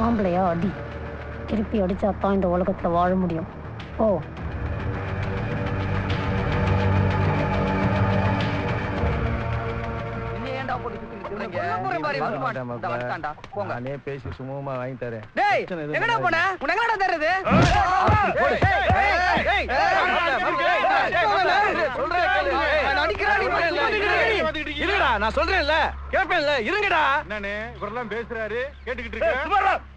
ஆம்பளையா அடி. திருப்பி அடிச்சாதான் இந்த உலகத்துல வாழ முடியும். ஓ நானே பேசி சுமூகமா வாங்கி தரேன். நான் சொல்றேன்ல, கேட்பேன்ல, இருங்கடா. என்னன்னு இவரெல்லாம் பேசுறாரு, கேட்டுக்கிட்டு இருக்கேன்.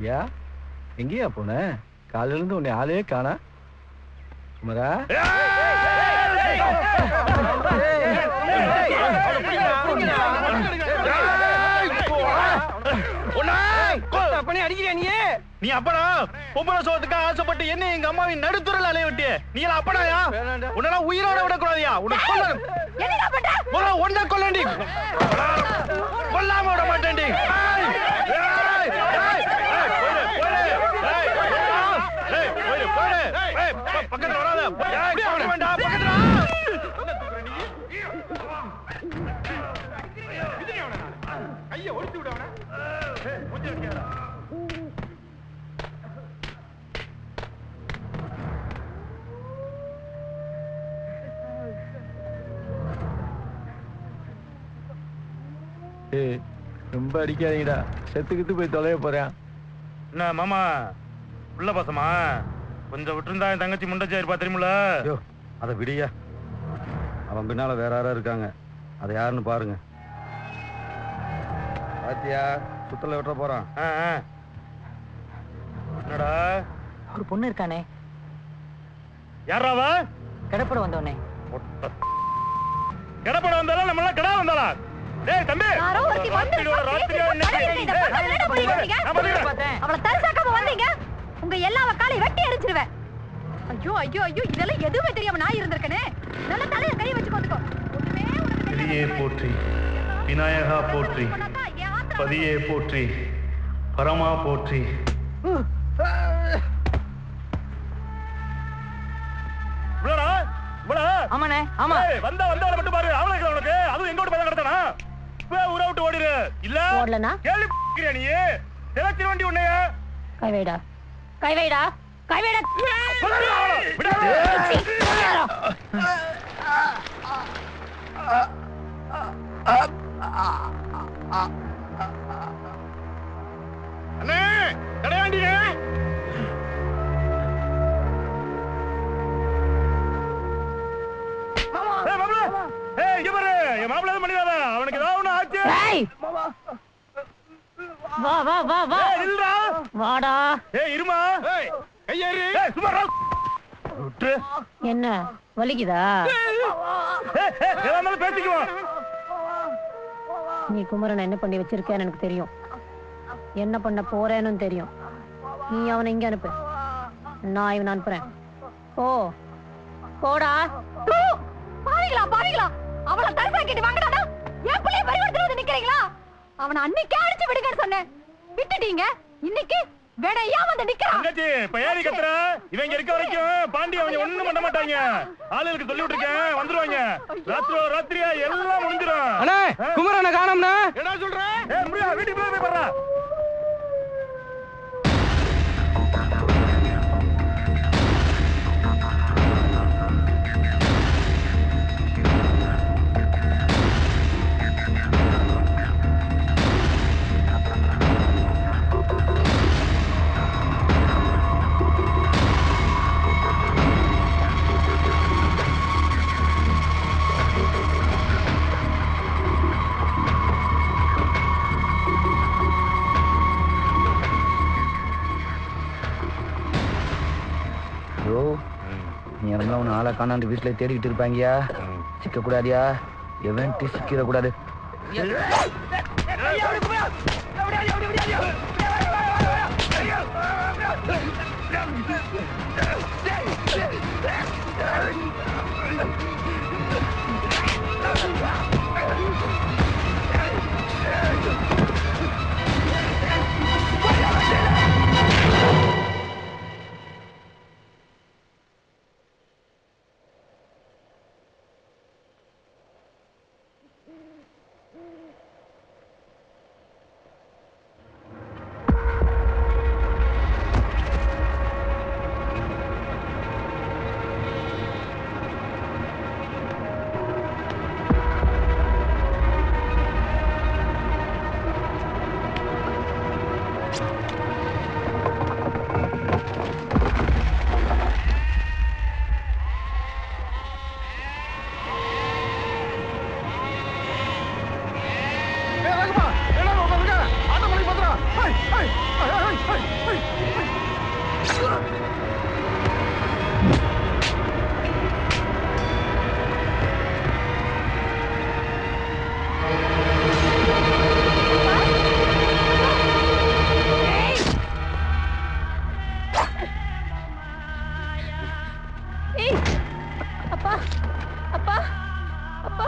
யா எங்கேயா போன? காலையில இருந்து உன்னை ஆளே காணா. குமரா அடிக்கிறியா நீ? அப்பனா பொம்பளை சோத்துக்கு ஆசைப்பட்டு என்ன எங்க அம்மாவின் நடுத்துறல அலைய விட்டு நீ அப்பனாயா? உன்னெல்லாம் உயிரோட விடக்கூடாதியா? உன்னை கொல்லண்டி, கொல்லாம விட மாட்டேன்டி. பக்கத்துல வராத, வேண்டாம் பக்கத்துல. கைய ஒடிச்சு விட. ரொம்ப அடிக்காதீங்கடா, செத்துக்கிட்டு போய் தொலைய போறேன். என்ன மாமா உள்ள பசமா கொஞ்சம் விட்டுருந்தா என் தங்கச்சி முண்டச்சாயிருப்பா தெரியுமில்ல? அதை விடியா, அவன் பின்னால வேற யாரா இருக்காங்க, அதை யாருன்னு பாருங்க. பாத்தியா, சுத்தல விட்டுற போறான். என்னடா ஒரு பொண்ணு இருக்கானே? யாராவா? கடப்பட வந்தவனே. கடப்பட வந்தாலும் நம்ம எல்லாம் கடா வந்தாளா? டேய் தம்பி, அவளை தரிசாக்காம வந்தீங்க, உங்க எல்லா வக்காலை வெட்டி எரிஞ்சிருவேன். ஐயோ ஐயோ ஐயோ, இதெல்லாம் எதுவுமே தெரியாம நான் இருந்திருக்கனே. நல்ல தலைய கை வச்சு வந்துக்கோ. ஒண்ணுமே உனக்கு பெரியே போற்றி, விநாயகா போற்றி, பதியே போற்றி, பரமா போற்றி. ஆமாண்ணே, ஆமா. வந்தா வந்தவளை மட்டும் பாரு, அவளுக்கு உனக்கு அதுவும் எங்கோட பதம் கடத்தானா? ஊரை விட்டு ஓடிரு. இல்ல ஓடலனா கேள்வி நீ திரச்சி வண்டி உன்னைய கை வைடா, கை வைடா, கை வைடா. அண்ணே கடையாண்டினே. அவனுக்கு ஏதாவது ஒண்ணு ஆச்சு. வா வா வா வா, வாடா. இருமா, கையேறி சும்மா என்ன வலிக்குதா? பேசிக்குவோம். நீ குமரன் என்ன பண்ணி வச்சிருக்கேன்னு எனக்கு தெரியும், என்ன பண்ண போறேன்னு தெரியும். நீ அவனை இங்க அனுப்பு, நான் இவனை அனுப்புறேன். ஓ போடா. பாவிங்களா பாவிங்களா, அவளை தரிசாக்கிட்டு வாங்கடா. என் பிள்ளைய பறிகொடுத்து நிக்கிறீங்களா? அவனை அன்னைக்கே அடிச்சு விடுங்கன்னு சொன்னேன், விட்டுட்டீங்க. இன்னைக்கு வேடையா வந்து நிக்கிறான். பயாரி கத்துற இவங்க இருக்க வரைக்கும் பாண்டி அவங்க ஒண்ணும் பண்ண மாட்டாங்க. ஆளுகளுக்கு சொல்லி விட்டுருக்கேன், வந்துருவாங்க. ராத்திரியா எல்லாம் முடிஞ்சிடும். அண்ணே குமரனை காணோம்னா? என்ன சொல்றேன்? வீட்டுக்கு போய் பாரு. ஆளை காணாண்டு வீட்டுல தேடிக்கிட்டு இருப்பாங்கயா, சிக்க கூடாதியா, எவன்ட்டு சிக்கிட கூடாது. அப்பா அப்பா அப்பா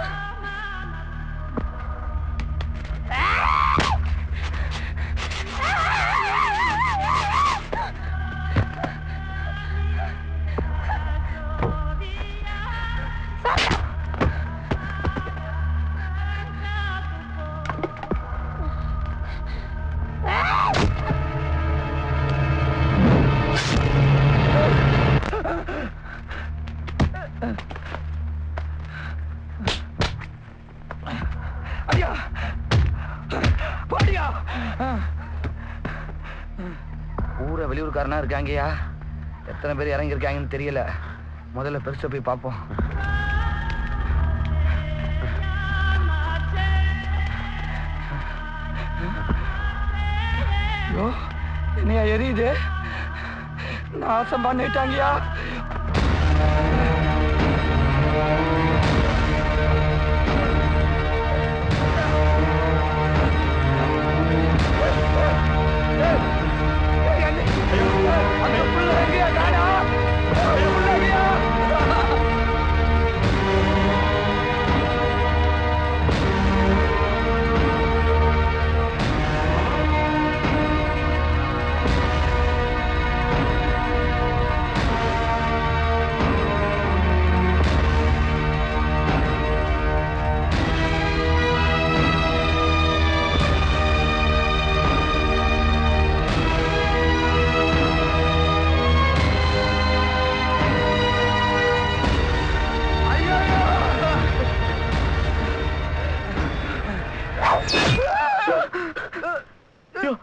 ஊரை வெளியூர்காரனா இருக்காங்கயா. எத்தனை பேர் இறங்கி இருக்காங்கன்னு தெரியல. முதல்ல பெருசா போய் பார்ப்போம். ஐயோ, என்னையா எரியுது? நாசம் பண்ணிட்டாங்கயா.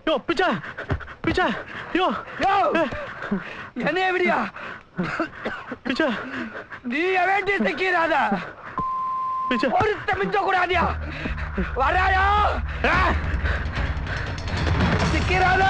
யோ பிச்சா பிச்சா யோ என்ன எப்படியா பிச்சா நீ வேண்டி சிக்கிறாத பிச்சா ஒரு மிஞ்ச கூடாதியா வராயா சிக்கிறாத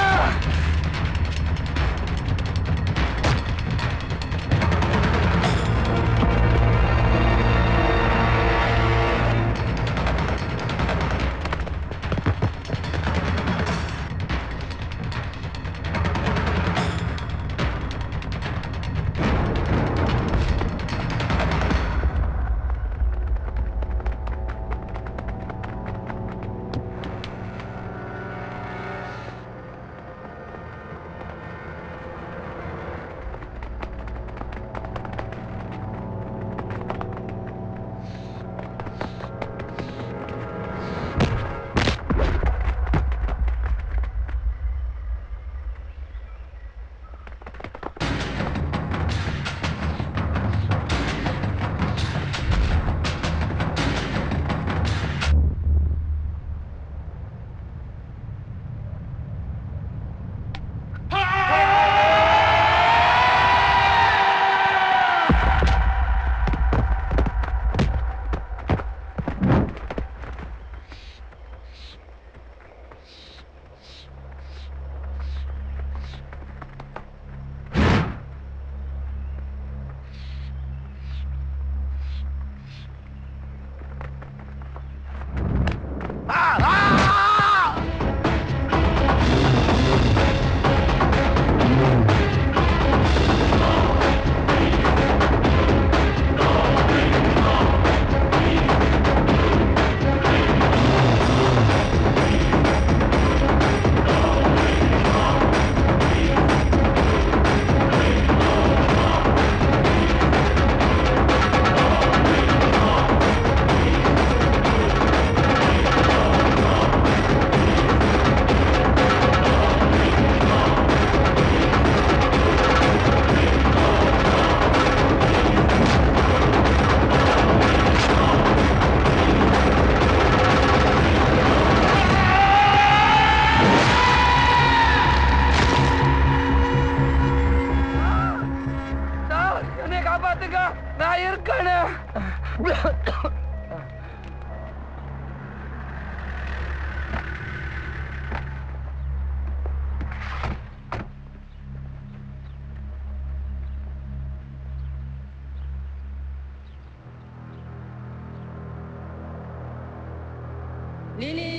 லிலி